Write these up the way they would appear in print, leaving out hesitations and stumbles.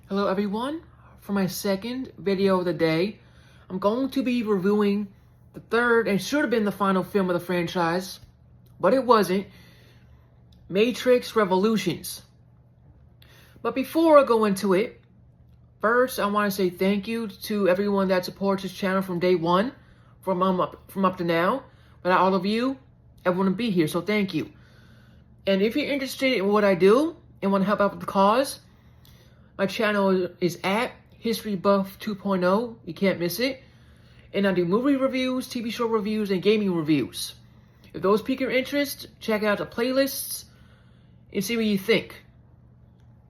Hello everyone, for my second video of the day, I'm going to be reviewing the third and should have been the final film of the franchise, but it wasn't, Matrix Revolutions. But before I go into it, first I want to say thank you to everyone that supports this channel from day one, from up to now. Without all of you, I wouldn't be here, so thank you. And if you're interested in what I do and want to help out with the cause, my channel is at History Buff 2.0. You can't miss it. And I do movie reviews, TV show reviews, and gaming reviews. If those pique your interest, check out the playlists and see what you think.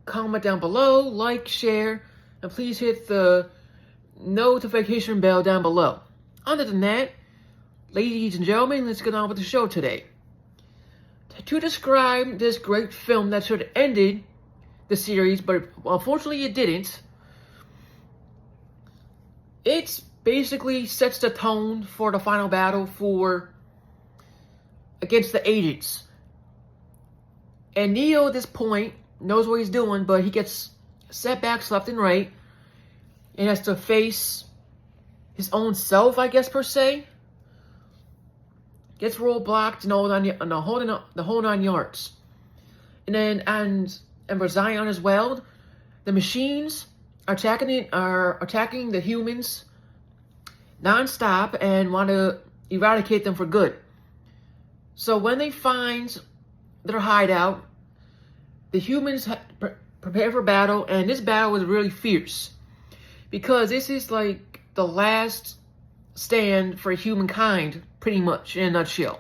Comment down below, like, share, and please hit the notification bell down below. Other than that, ladies and gentlemen, let's get on with the show today. To describe this great film that should have ended the series, but unfortunately it didn't. It basically sets the tone for the final battle against the agents. And Neo at this point knows what he's doing, but he gets setbacks left and right and has to face his own self, I guess, per se. Gets roadblocked and the whole 9 yards. And for Zion as well, the machines are attacking the humans non-stop and want to eradicate them for good. So when they find their hideout, the humans prepare for battle, and this battle was really fierce because this is like the last stand for humankind, pretty much in a nutshell.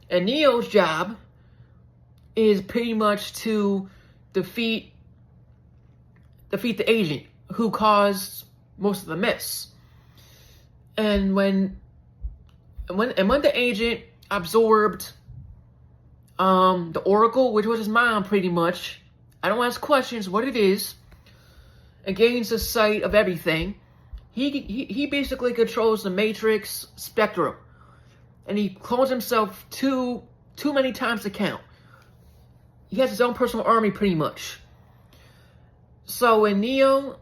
And Neo's job is pretty much to defeat the agent who caused most of the mess. And when the agent absorbed the Oracle, which was his mom pretty much, I don't ask questions what it is, and gains the sight of everything, he basically controls the Matrix spectrum. And he clones himself too many times to count. He has his own personal army, pretty much. So when Neo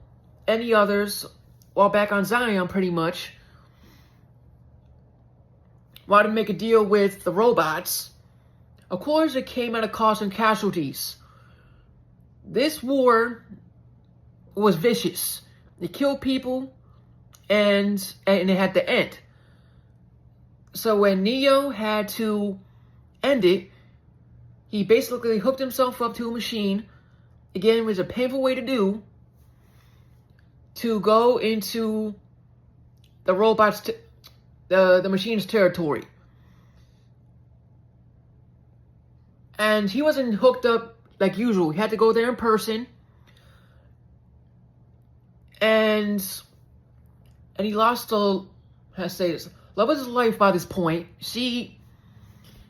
and the others, while back on Zion, pretty much, wanted to make a deal with the robots, of course it came at a cost and casualties. This war was vicious. It killed people, and it had to end. So when Neo had to end it, he basically hooked himself up to a machine. Again, it was a painful way to do, to go into the robots, the machine's territory. And he wasn't hooked up like usual. He had to go there in person. And he lost how to say this, love of his life by this point. She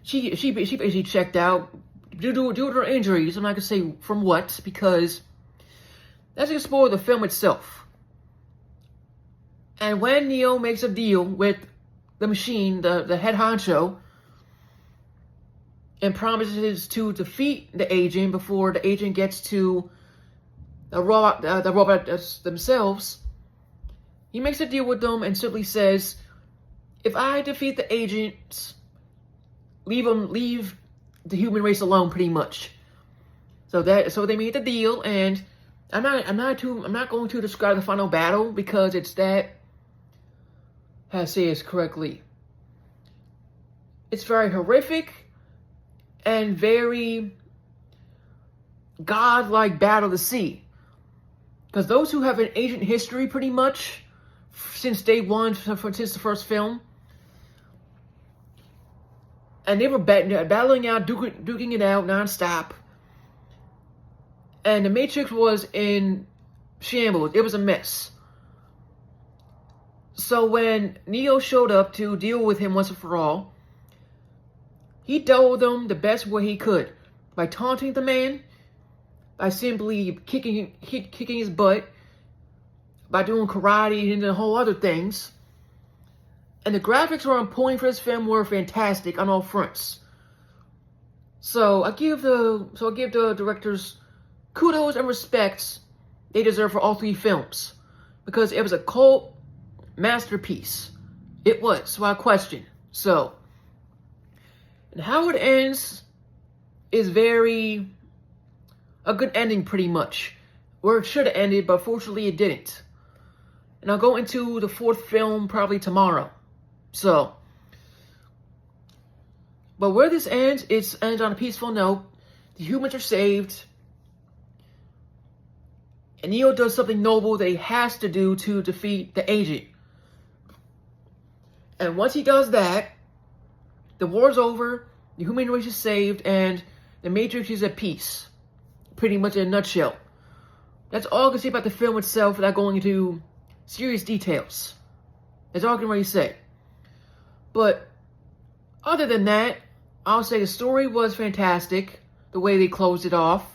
basically checked out due to her injuries. I'm not gonna say from what, because that's gonna spoil the film itself. And when Neo makes a deal with the machine, the head honcho, and promises to defeat the agent before the agent gets to the robot themselves, he makes a deal with them and simply says, if I defeat the agents, leave the human race alone, pretty much. So they made the deal, and I'm not going to describe the final battle because it's that, how to say this correctly, it's very horrific and very godlike battle to see. Because those who have an agent history pretty much since day one, since the first film, and they were battling out, duking it out nonstop. And the Matrix was in shambles. It was a mess. So when Neo showed up to deal with him once and for all, he dealt with him the best way he could. By taunting the man, by simply kicking his butt, by doing karate and the whole other things. And the graphics were on point for this film, were fantastic on all fronts. So I give the directors kudos and respects they deserve for all 3 films. Because it was a cult masterpiece. It was, without question. So, and how it ends is a good ending pretty much. Where it should have ended, but fortunately it didn't. And I'll go into the 4th film probably tomorrow. So, but where this ends, it ends on a peaceful note. The humans are saved. And Neo does something noble that he has to do to defeat the agent. And once he does that, the war's over, the human race is saved, and the Matrix is at peace. Pretty much in a nutshell. That's all I can say about the film itself without going into serious details. That's all I can really say. But other than that, I'll say the story was fantastic. The way they closed it off.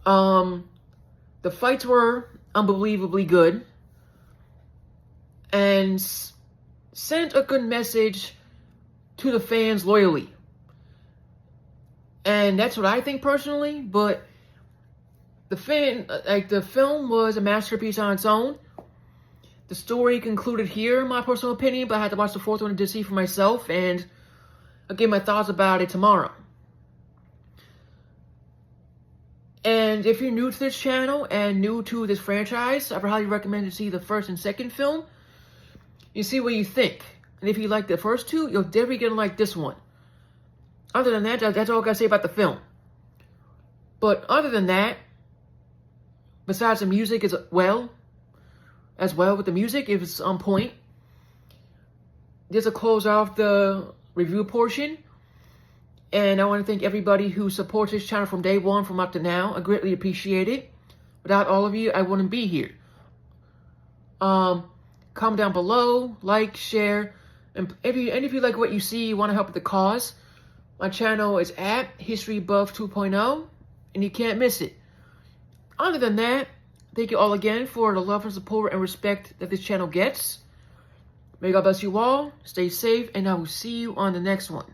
The fights were unbelievably good. And sent a good message to the fans loyally. And that's what I think personally, but the film was a masterpiece on its own. The story concluded here, in my personal opinion, but I had to watch the 4th one to see for myself, and I'll give my thoughts about it tomorrow. And if you're new to this channel and new to this franchise, I would highly recommend to see the 1st and 2nd film. You see what you think. And if you like the first 2, you're definitely gonna like this one. Other than that, that's all I gotta say about the film. But other than that, besides the music as well with the music, if it's on point. Just to close off the review portion. And I want to thank everybody who supports this channel from day one, from up to now. I greatly appreciate it. Without all of you, I wouldn't be here. Comment down below, like, share, and if you like what you see, you want to help with the cause, my channel is at History Buff 2.0, and you can't miss it. Other than that, thank you all again for the love and support and respect that this channel gets. May God bless you all, stay safe, and I will see you on the next one.